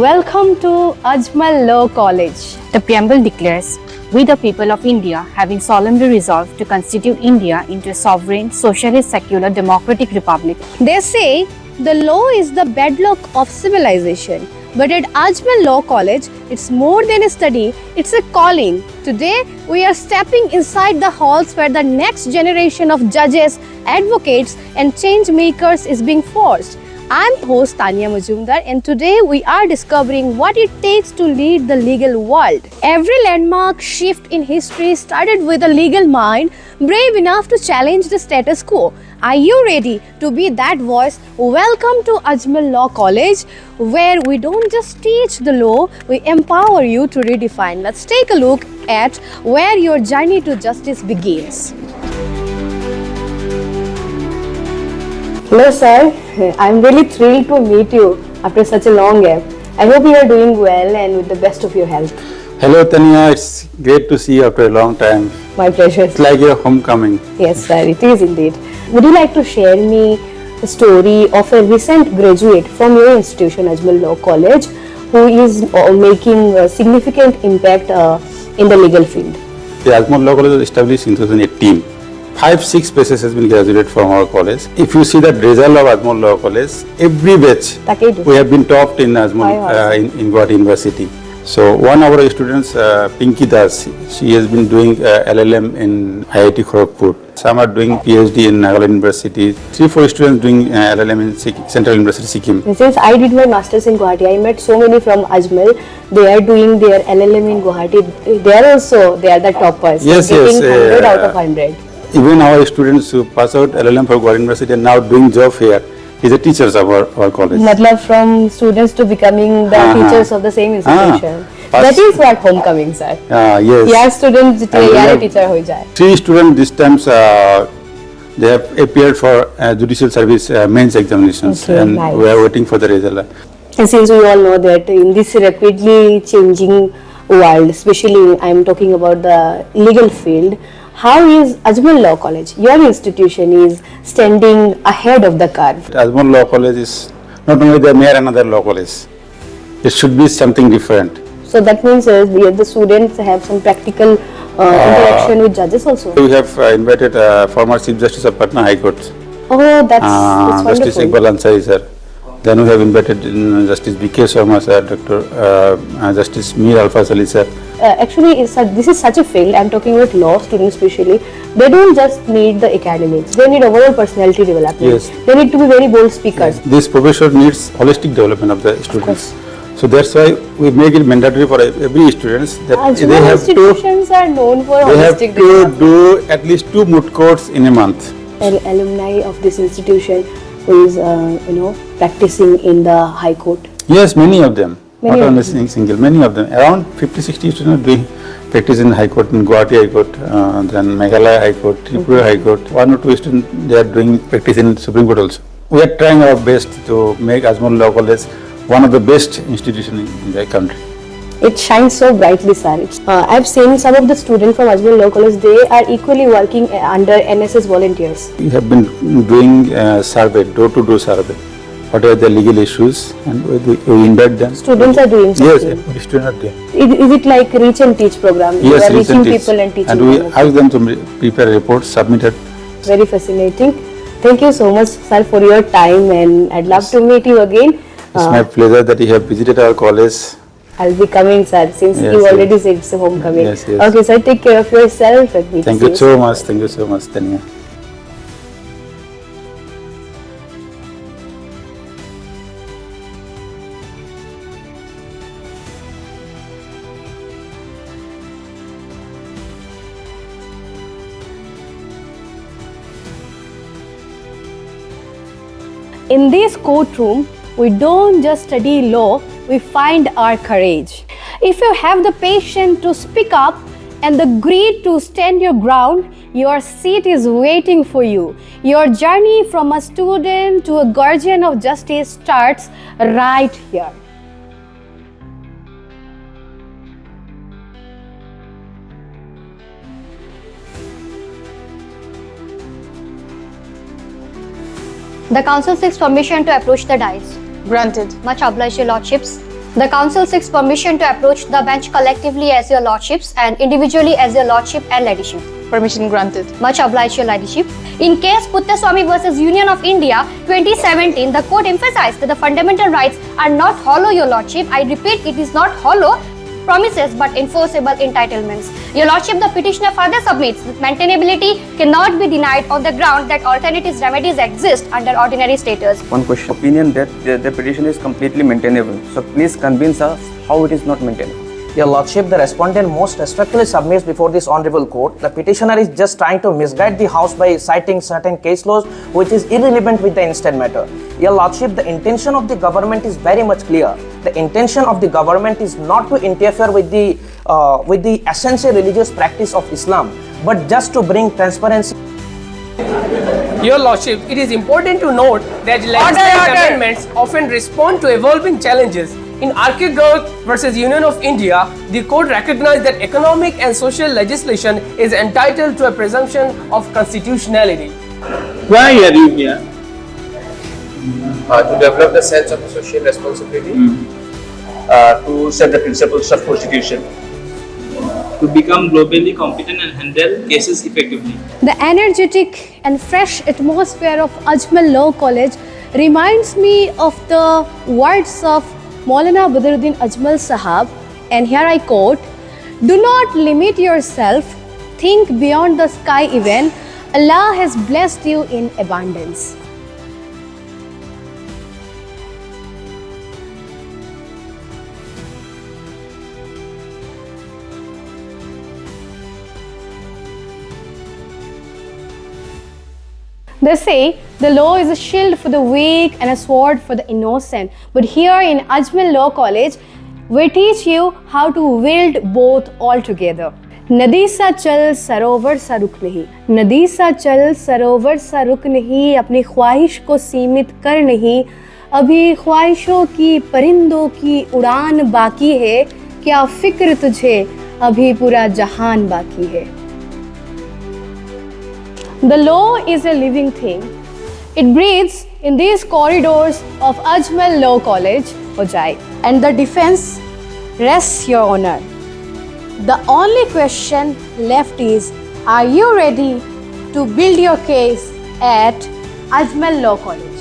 Welcome to Ajmal Law College. The preamble declares, "We the people of India, having solemnly resolved to constitute India into a sovereign, socialist, secular, democratic republic." They say the law is the bedrock of civilization. But at Ajmal Law College, it's more than a study, it's a calling. Today, we are stepping inside the halls where the next generation of judges, advocates, and change makers is being forged. I'm host Tanya Majumdar, and today we are discovering what it takes to lead the legal world. Every landmark shift in history started with a legal mind brave enough to challenge the status quo. Are you ready to be that voice? Welcome to Ajmal Law College, where we don't just teach the law, we empower you to redefine. Let's take a look at where your journey to justice begins. Hello sir, I'm really thrilled to meet you after such a long gap. I hope you are doing well and with the best of your health. Hello Tanya, it's great to see you after a long time. My pleasure. It's like your homecoming. Yes sir, it is indeed. Would you like to share me the story of a recent graduate from your institution, Ajmal Law College, who is making a significant impact in the legal field? The Ajmal Law College was established in 2018. 5-6 batches has been graduated from our college. If you see the result of Ajmal Law College, every batch we have been topped in Ajmal in Guwahati University. So one of our students, Pinky Das, she has been doing LL.M in IIT Kharagpur. Some are doing PhD in Nagaland University. 3-4 students doing LL.M in Central University Sikkim. Since I did my masters in Guwahati, I met so many from Ajmal. They are doing their LL.M in Guwahati. They are the toppers. Yes, getting yes. 100 out of 100. Even our students who pass out LL.M for Guwahati University are now doing job here. He's a teachers of our college. Matlab from students to becoming the teachers of the same institution. That is what homecoming, sir. Yes. Your students are teacher Hojai. 3 students this time they have appeared for judicial service mains examinations, and nice. we are waiting for the result. And since we all know that in this rapidly changing world, especially I am talking about the legal field, how is Ajmal Law College, your institution, is standing ahead of the curve? Ajmal Law College is not only the mere another law college. It should be something different. So that means the students have some practical interaction with judges also. We have invited former Chief Justice of Patna High Court, Oh, that's Justice wonderful. Iqbal Ansari sir. Then we have invited Justice B.K. Sharma sir, Justice Mir Alfaz Ali sir. Actually, this is such a field. I'm talking about law students especially. They don't just need the academics. They need overall personality development. Yes. They need to be very bold speakers. This profession needs holistic development of the students. So that's why we make it mandatory for every students that they have institutions are known for holistic development. do at least 2 moot courts in a month. Alumni of this institution who is practicing in the High Court. Yes, many of them. Many not of only them. single, many of them. Around 50-60 students doing practice in High Court, in Guwahati High Court, then Meghalaya High Court, Tripura High Court. 1 or 2 students they are doing practice in Supreme Court also. We are trying our best to make Ajmal Law College one of the best institutions in the country. It shines so brightly, sir. I've seen some of the students from Ajmal Law College. They are equally working under NSS volunteers. We have been doing survey, door-to-door survey. What are the legal issues, and we invite them. Students are doing Yes, something. every student are doing. Is it like reach and teach program? You Yes, are reaching teach. people and teaching And we them. ask them to prepare reports, submitted. Very fascinating. Thank you so much, sir, for your time, and I'd love to meet you again. It's my pleasure that you have visited our college. I'll be coming, sir, since Yes, you already yes. said it's a homecoming. Yes, yes. Okay, sir, take care of yourself. And meet Thank you you so much. Thank you so much, Tanya. In this courtroom, we don't just study law, we find our courage. If you have the patience to speak up and the grit to stand your ground, your seat is waiting for you. Your journey from a student to a guardian of justice starts right here. The council seeks permission to approach the dais. Granted. Much obliged, your lordships. The Council seeks permission to approach the bench collectively as your lordships and individually as your lordship and ladyship. Permission granted. Much obliged, your ladyship. In case Puttaswamy versus Union of India 2017, the court emphasized that the fundamental rights are not hollow, your lordship. I repeat, it is not hollow promises but enforceable entitlements. Your lordship, the petitioner further submits that maintainability cannot be denied on the ground that alternative remedies exist under ordinary status. One question. Opinion that the petition is completely maintainable. So please convince us how it is not maintainable. Your Lordship, the respondent most respectfully submits before this honorable court. The petitioner is just trying to misguide the House by citing certain case laws which is irrelevant with the instant matter. Your Lordship, the intention of the government is very much clear. The intention of the government is not to interfere with the essential religious practice of Islam, but just to bring transparency. Your Lordship, it is important to note that legislative amendments often respond to evolving challenges. In RK Garg versus Union of India, the court recognized that economic and social legislation is entitled to a presumption of constitutionality. Why are you here? To develop the sense of social responsibility, to set the principles of constitution, To become globally competent and handle cases effectively. The energetic and fresh atmosphere of Ajmal Law College reminds me of the words of Maulana Badruddin Ajmal Sahab, and here I quote, "Do not limit yourself, think beyond the sky even, Allah has blessed you in abundance." They say the law is a shield for the weak and a sword for the innocent. But here in Ajmal Law College, we teach you how to wield both altogether. नदी सा चल सरोवर सा रुक नहीं, नदी सा चल सरोवर सा रुक नहीं, अपनी ख्वाहिश को सीमित कर नहीं, अभी ख्वाहिशों की परिंदों की उड़ान बाकी है, क्या फिक्र तुझे, अभी पूरा जहान बाकी है. The law is a living thing. It breathes in these corridors of Ajmal Law College, Hojai. And the defense rests, Your Honor. The only question left is, are you ready to build your case at Ajmal Law College?